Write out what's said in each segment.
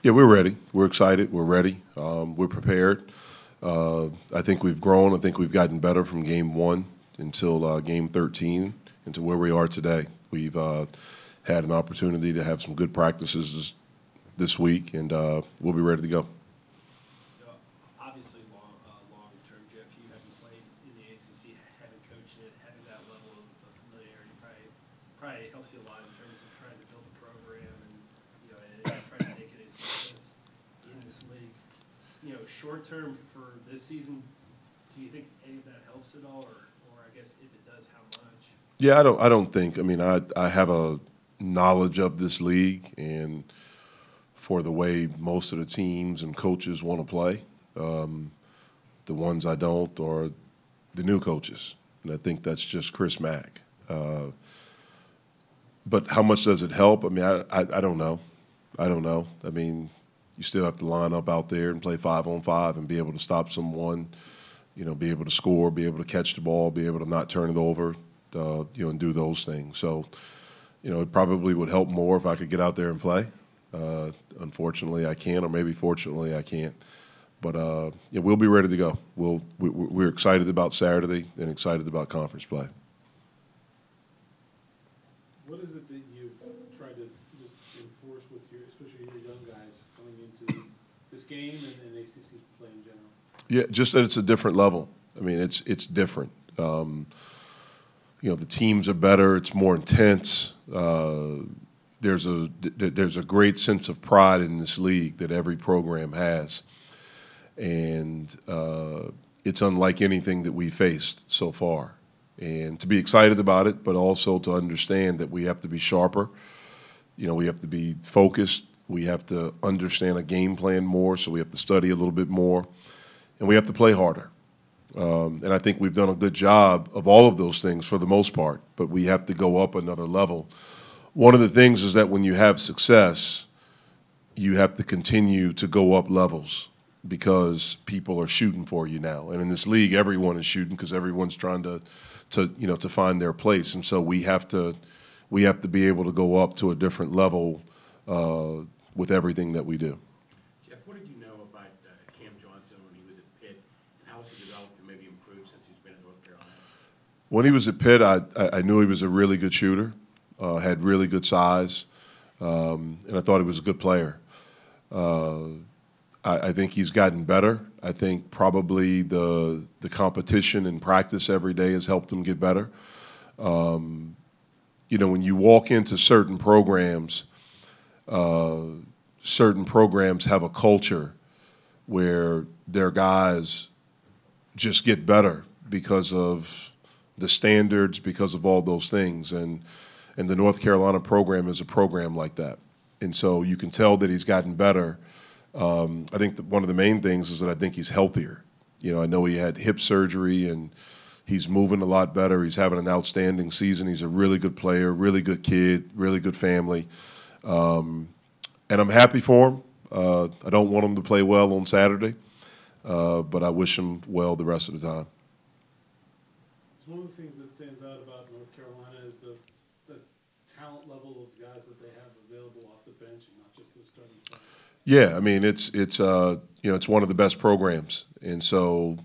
Yeah, we're ready. We're excited. We're ready. We're prepared. I think we've grown. I think we've gotten better from game one until game 13 into where we are today. We've had an opportunity to have some good practices this week, and we'll be ready to go. Obviously, long term, Jeff, you haven't played in the ACC, haven't coached it, having that level of familiarity probably helps you a lot in terms of trying to build a program and trying to make it a success in this league. Short term for this season, do you think any of that helps at all, or I guess if it does, how much? Yeah, I don't think. I mean, I have a knowledge of this league and for the way most of the teams and coaches want to play. The ones I don't are the new coaches, and I think that's just Chris Mack. But how much does it help? I mean, I don't know. I don't know. I mean, you still have to line up out there and play 5-on-5 and be able to stop someone, be able to score, be able to catch the ball, be able to not turn it over, and do those things. So, it probably would help more if I could get out there and play. Unfortunately, I can't, or maybe fortunately, I can't. But we'll be ready to go. We're excited about Saturday and excited about conference play. What is it that you've tried to just enforce with especially your young guys coming into this game and ACC play in general? Yeah, just that it's a different level. I mean, it's different. The teams are better. It's more intense. There's a great sense of pride in this league that every program has, and it's unlike anything that we faced so far. And to be excited about it, but also to understand that we have to be sharper. We have to be focused. We have to understand a game plan more, so we have to study a little bit more, and we have to play harder. And I think we've done a good job of all of those things for the most part, but we have to go up another level. One of the things is that when you have success, you have to continue to go up levels because people are shooting for you now. And in this league, everyone is shooting because everyone's trying to find their place. And so we have to be able to go up to a different level with everything that we do. Jeff, what did you know about Cam Johnson when he was at Pitt, and how has he developed and maybe improved since he's been at North Carolina? When he was at Pitt, I knew he was a really good shooter, had really good size, and I thought he was a good player. I think he's gotten better. I think probably the competition and practice every day has helped him get better. When you walk into certain programs have a culture where their guys just get better because of the standards, because of all those things. And the North Carolina program is a program like that. And so you can tell that he's gotten better. I think that one of the main things is that I think he's healthier. I know he had hip surgery and he's moving a lot better. He's having an outstanding season. He's a really good player, really good kid, really good family. And I'm happy for him. I don't want him to play well on Saturday, but I wish him well the rest of the time. One of the things that stands out about North Carolina is the talent level of guys that they have available off the bench and not just the starting players. Yeah, I mean it's one of the best programs, and so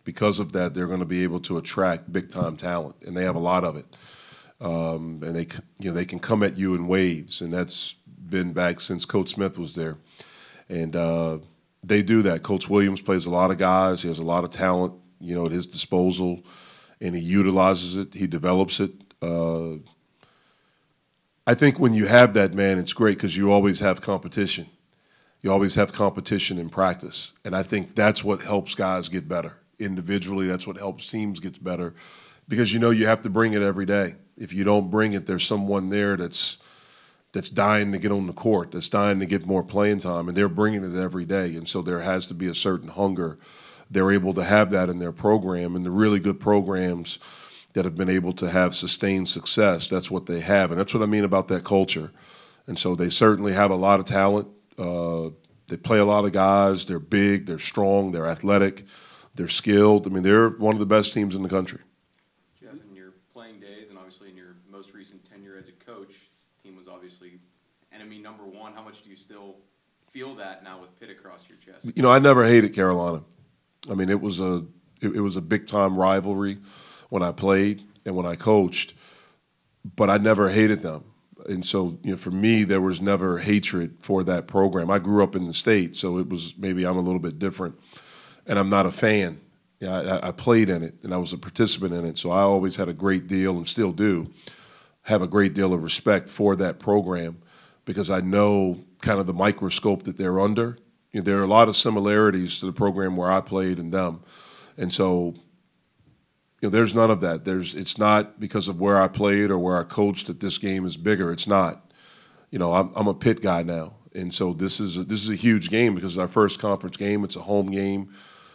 because of that, they're going to be able to attract big time talent, and they have a lot of it. And they can come at you in waves, and that's been back since Coach Smith was there, and they do that. Coach Williams plays a lot of guys. He has a lot of talent, at his disposal, and he utilizes it. He develops it. I think when you have that, man, it's great because you always have competition. You always have competition in practice, and I think that's what helps guys get better. Individually, that's what helps teams get better because you have to bring it every day. If you don't bring it, there's someone there that's dying to get on the court, that's dying to get more playing time, and they're bringing it every day. And so there has to be a certain hunger. They're able to have that in their program, and the really good programs that have been able to have sustained success, that's what they have. And that's what I mean about that culture. And so they certainly have a lot of talent. They play a lot of guys. They're big, they're strong, they're athletic, they're skilled. I mean, they're one of the best teams in the country. Jeff, in your playing days and obviously in your most recent tenure as a coach, the team was obviously enemy number one. How much do you still feel that now with Pitt across your chest? You know, I never hated Carolina. I mean, it was a big time rivalry when I played and when I coached, but I never hated them. And so, you know, for me, there was never hatred for that program. I grew up in the state, so it was maybe I'm a little bit different, and I'm not a fan. Yeah, I played in it, and I was a participant in it, so I always had a great deal, and still do, have a great deal of respect for that program because I know kind of the microscope that they're under. You know, there are a lot of similarities to the program where I played and them, and so you know, there's none of that. It's not because of where I played or where I coached that this game is bigger. It's not. You know, I'm a Pitt guy now, and so this is a huge game because it's our first conference game. It's a home game.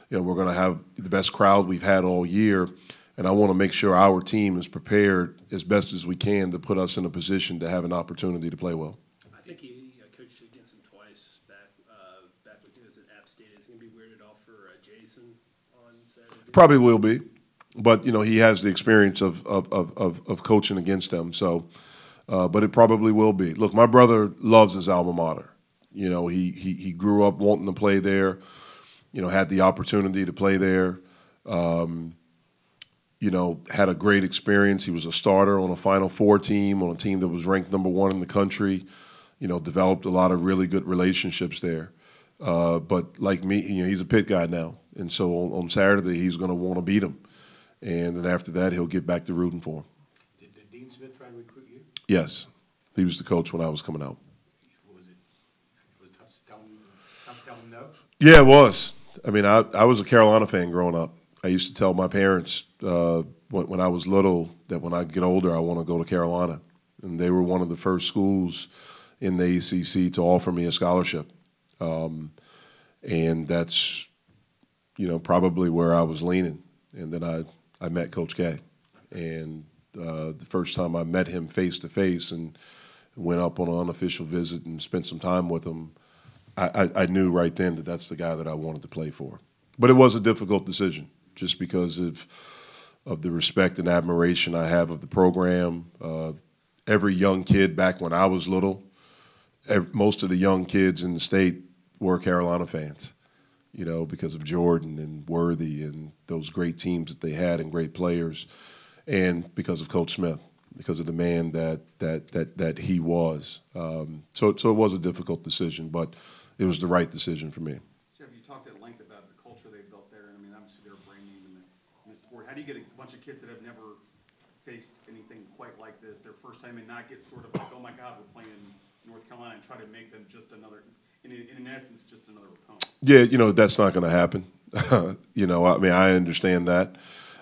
You know, we're going to have the best crowd we've had all year, and I want to make sure our team is prepared as best as we can to put us in a position to have an opportunity to play well. I think he coached against him twice back when he was at App State. Is it going to be weirded off for Jason on Saturday? Probably will be. But, you know, he has the experience of coaching against them. So, but it probably will be. Look, my brother loves his alma mater. You know, he grew up wanting to play there, you know, had the opportunity to play there, you know, had a great experience. He was a starter on a Final Four team, on a team that was ranked #1 in the country, you know, developed a lot of really good relationships there. But like me, you know, he's a Pitt guy now. And so on Saturday, he's going to want to beat him. And then after that, he'll get back to rooting for him. Did Dean Smith try to recruit you? Yes. He was the coach when I was coming out. What was it? Was it tough to tell him no? Yeah, it was. I mean, I was a Carolina fan growing up. I used to tell my parents when I was little that when I get older, I want to go to Carolina. And they were one of the first schools in the ACC to offer me a scholarship. And that's, you know, probably where I was leaning. And then I met Coach K, and the first time I met him face-to-face and went up on an unofficial visit and spent some time with him, I knew right then that that's the guy that I wanted to play for. But it was a difficult decision just because of the respect and admiration I have of the program. Every young kid back when I was little, most of the young kids in the state were Carolina fans. You know, because of Jordan and Worthy and those great teams that they had and great players, and because of Coach Smith, because of the man that he was. So it was a difficult decision, but it was the right decision for me. Jeff, you talked at length about the culture they built there, and I mean, obviously they're a brand name in the sport. How do you get a bunch of kids that have never faced anything quite like this, their first time, and not get sort of like, oh my God, we're playing North Carolina, and try to make them just another, in essence, just another opponent? Yeah, you know, that's not going to happen. You know, I mean, I understand that.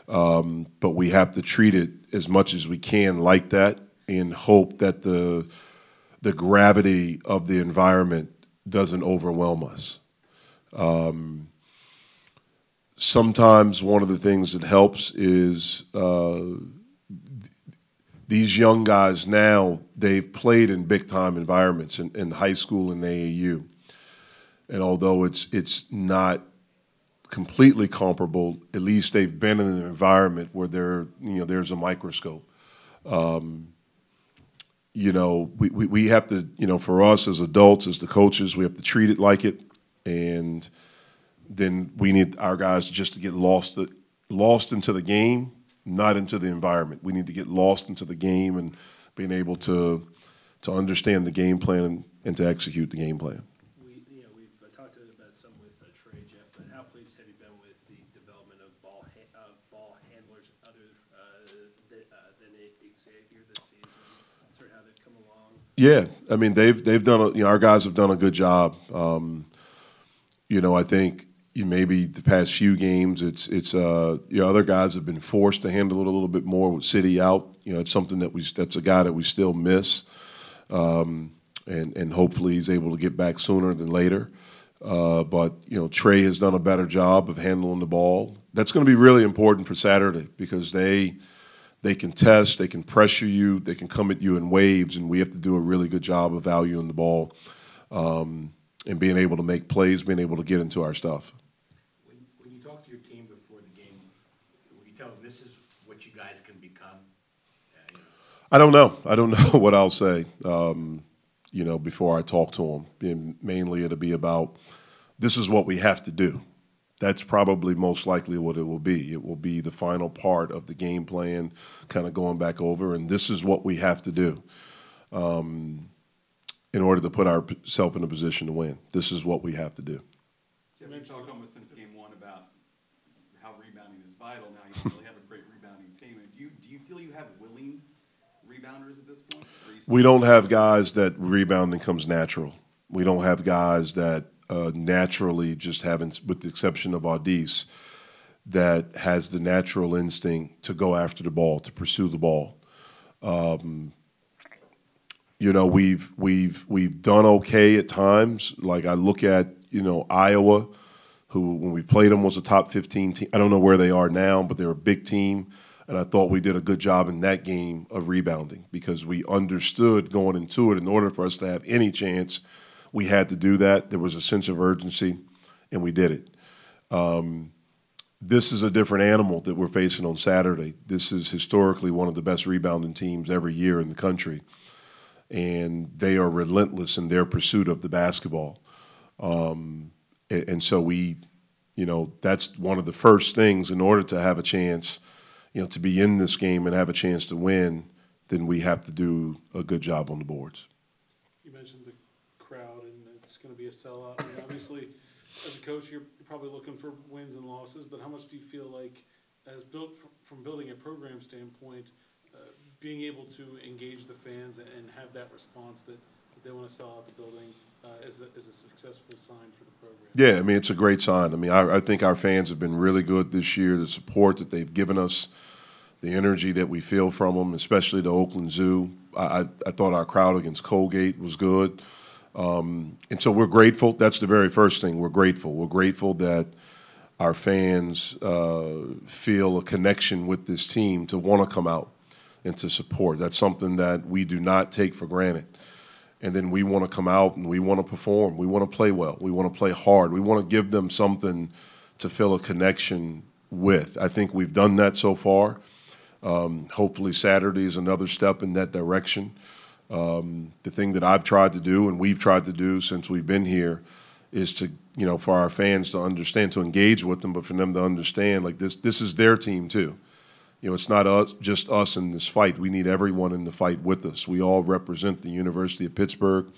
But we have to treat it as much as we can like that and hope that the gravity of the environment doesn't overwhelm us. Sometimes one of the things that helps is these young guys now, they've played in big-time environments in high school and AAU. And although it's not completely comparable, at least they've been in an environment where there's a microscope. You know, we have to, you know, for us as adults, as the coaches, we have to treat it like it. And then we need our guys just to get lost into the game, not into the environment. We need to get lost into the game and being able to understand the game plan and to execute the game plan. We've talked about some with Trey, Jeff, but how pleased have you been with the development of ball handlers other than Xavier this season? Sort of how they've come along. Yeah, I mean they've done our guys have done a good job. You know, I think maybe the past few games it's other guys have been forced to handle it a little bit more with City out. You know, it's something that's a guy that we still miss. And hopefully he's able to get back sooner than later. But, you know, Trey has done a better job of handling the ball. That's going to be really important for Saturday because they can test, they can pressure you, they can come at you in waves, and we have to do a really good job of valuing the ball and being able to make plays, being able to get into our stuff. When you talk to your team before the game, will you tell them this is what you guys can become? I don't know. I don't know what I'll say. before I talk to him. And mainly it'll be about, this is what we have to do. That's probably most likely what it will be. It will be the final part of the game plan, kind of going back over, and this is what we have to do in order to put ourselves in a position to win. This is what we have to do. Jeff, we've talked almost since game one about how rebounding is vital. Now you don't really have a great rebounding team. Do you feel you have willing rebounders at this point? We don't have guys that rebounding comes natural. We don't have guys that naturally just haven't, with the exception of Audis, that has the natural instinct to go after the ball, to pursue the ball. We've done okay at times. Like I look at Iowa, who when we played them was a top 15 team. I don't know where they are now, but they're a big team. And I thought we did a good job in that game of rebounding because we understood going into it, in order for us to have any chance, we had to do that. There was a sense of urgency, and we did it. This is a different animal that we're facing on Saturday. This is historically one of the best rebounding teams every year in the country, and they are relentless in their pursuit of the basketball. And so that's one of the first things in order to have a chance, to be in this game and have a chance to win, then we have to do a good job on the boards. You mentioned the crowd, and it's going to be a sellout. I mean, obviously, as a coach, you're probably looking for wins and losses, but how much do you feel like, as built from building a program standpoint, being able to engage the fans and have that response that they want to sell out the building is a successful sign for the program? Yeah, I mean, it's a great sign. I mean, I think our fans have been really good this year. The support that they've given us, the energy that we feel from them, especially the Oakland Zoo. I thought our crowd against Colgate was good. And so we're grateful. That's the very first thing. We're grateful. We're grateful that our fans feel a connection with this team to want to come out and to support. That's something that we do not take for granted. And then we want to come out and we want to perform. We want to play well. We want to play hard. We want to give them something to feel a connection with. I think we've done that so far. Hopefully Saturday is another step in that direction. The thing that I've tried to do and we've tried to do since we've been here is to, for our fans to understand, to engage with them, but for them to understand, like this is their team too. It's not just us in this fight. We need everyone in the fight with us. We all represent the University of Pittsburgh,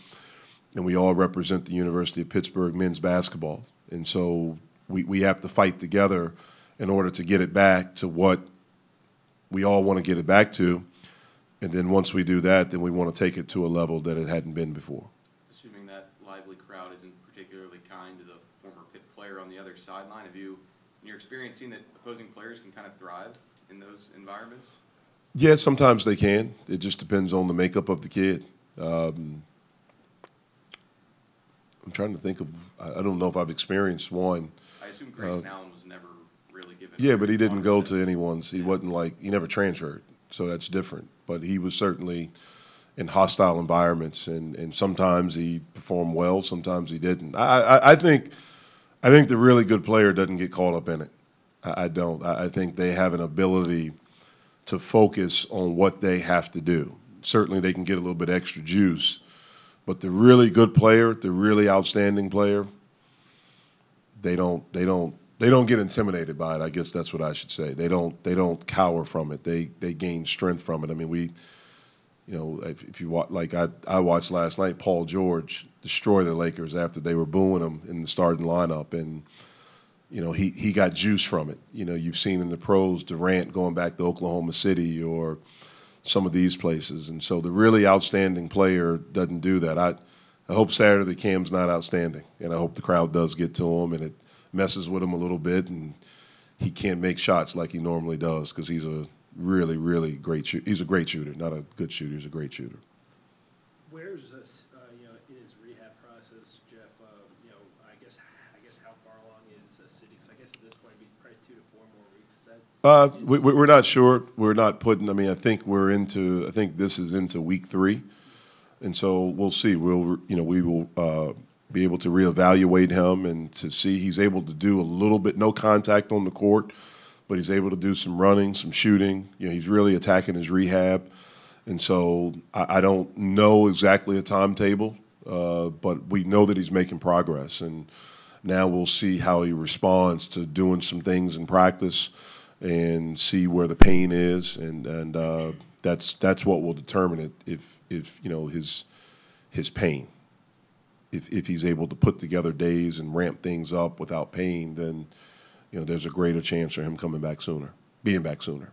and we all represent the University of Pittsburgh men's basketball. And so we have to fight together in order to get it back to what we all want to get it back to. And then once we do that, then we want to take it to a level that it hadn't been before. Assuming that lively crowd isn't particularly kind to the former Pitt player on the other sideline, have you, in your experience, seen that opposing players can kind of thrive in those environments? Yeah, sometimes they can. It just depends on the makeup of the kid. I'm trying to think of, I don't know if I've experienced one. I assume Grayson Allen was never really given. Yeah, but he didn't go to anyone's. He wasn't he never transferred, so that's different. But he was certainly in hostile environments, and sometimes he performed well, sometimes he didn't. I think the really good player doesn't get caught up in it. I don't. I think they have an ability to focus on what they have to do. Certainly they can get a little bit extra juice, but the really good player, the really outstanding player, they don't get intimidated by it. I guess that's what I should say. They don't cower from it. They gain strength from it. I mean, if you watch, like I watched last night, Paul George destroy the Lakers after they were booing him in the starting lineup, and he got juice from it. You've seen in the pros Durant going back to Oklahoma City or some of these places. And so the really outstanding player doesn't do that. I hope Saturday Cam's not outstanding, and I hope the crowd does get to him and it messes with him a little bit and he can't make shots like he normally does because he's a really, really great shooter. He's a great shooter, not a good shooter. He's a great shooter. Where's this, in his rehab process, Jeff? I guess how far along is City? Because I guess at this point it'd be probably 2 to 4 more weeks. Is that We're not sure. We're not putting. I mean, I think this is into week 3, and so we'll see. We will be able to reevaluate him and to see he's able to do a little bit, no contact on the court, but he's able to do some running, some shooting. He's really attacking his rehab, And so I don't know exactly a timetable, but we know that he's making progress. And now we'll see how he responds to doing some things in practice and see where the pain is. And that's what will determine it, if you know, his pain. If he's able to put together days and ramp things up without pain, then, you know, there's a greater chance of him being back sooner.